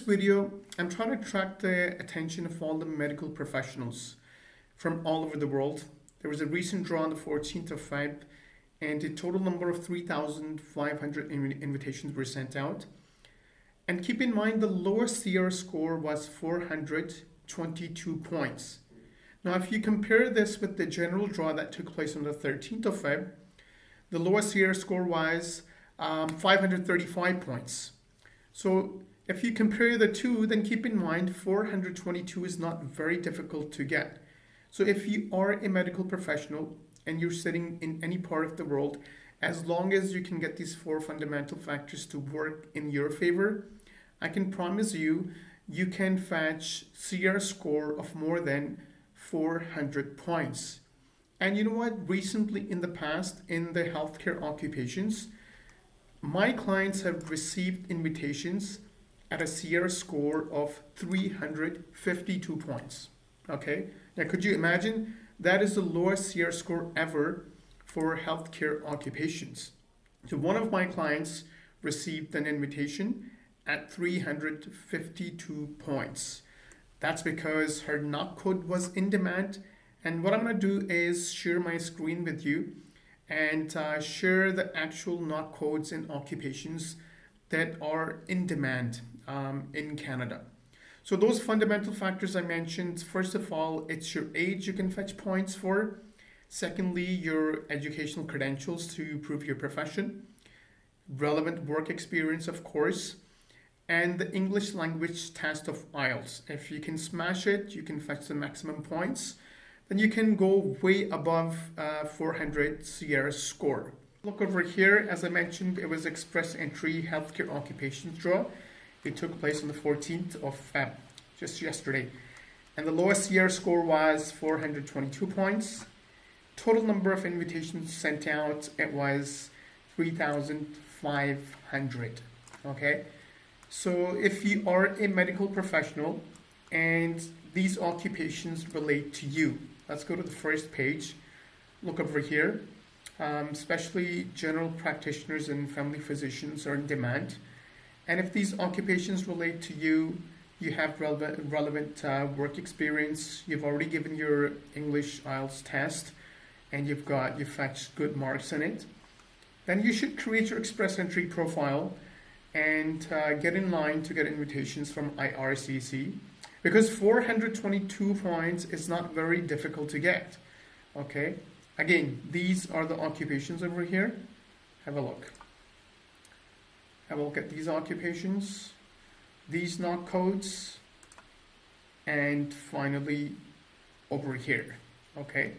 video, I'm trying to attract the attention of all the medical professionals from all over the world. There was a recent draw on the 14th of Feb, and a total number of 3,500 invitations were sent out. And keep in mind, the lowest CRS score was 422 points. Now, if you compare this with the general draw that took place on the 13th of Feb, the lowest CRS score was 535 points. So if you compare the two, then keep in mind 422 is not very difficult to get. So if you are a medical professional and you're sitting in any part of the world, as long as you can get these four fundamental factors to work in your favor, I can promise you, you can fetch CRS score of more than 400 points. And you know what? Recently in the past, in the healthcare occupations, my clients have received invitations at a CRS score of 352 points. Okay, now could you imagine? That is the lowest CRS score ever for healthcare occupations. So one of my clients received an invitation at 352 points. That's because her knock code was in demand. And what I'm going to do is share my screen with you and share the actual knock codes in occupations that are in demand in Canada. So those fundamental factors I mentioned, first of all, it's your age you can fetch points for. Secondly, your educational credentials to prove your profession. Relevant work experience, of course. And the English language test of IELTS. If you can smash it, you can fetch the maximum points. Then you can go way above 400 CRS score. Look over here, as I mentioned, it was Express Entry Healthcare Occupations Draw. It took place on the 14th of Feb, just yesterday. And the lowest CRS score was 422 points. Total number of invitations sent out, it was 3,500, okay? So if you are a medical professional and these occupations relate to you, let's go to the first page. Look over here. Especially general practitioners and family physicians are in demand. And if these occupations relate to you, you have relevant work experience, you've already given your English IELTS test, and you've fetched good marks in it, then you should create your Express Entry profile and get in line to get invitations from IRCC, because 422 points is not very difficult to get. Okay, again, these are the occupations over here. Have a look. Have a look at these occupations, these knock codes, and finally over here. Okay.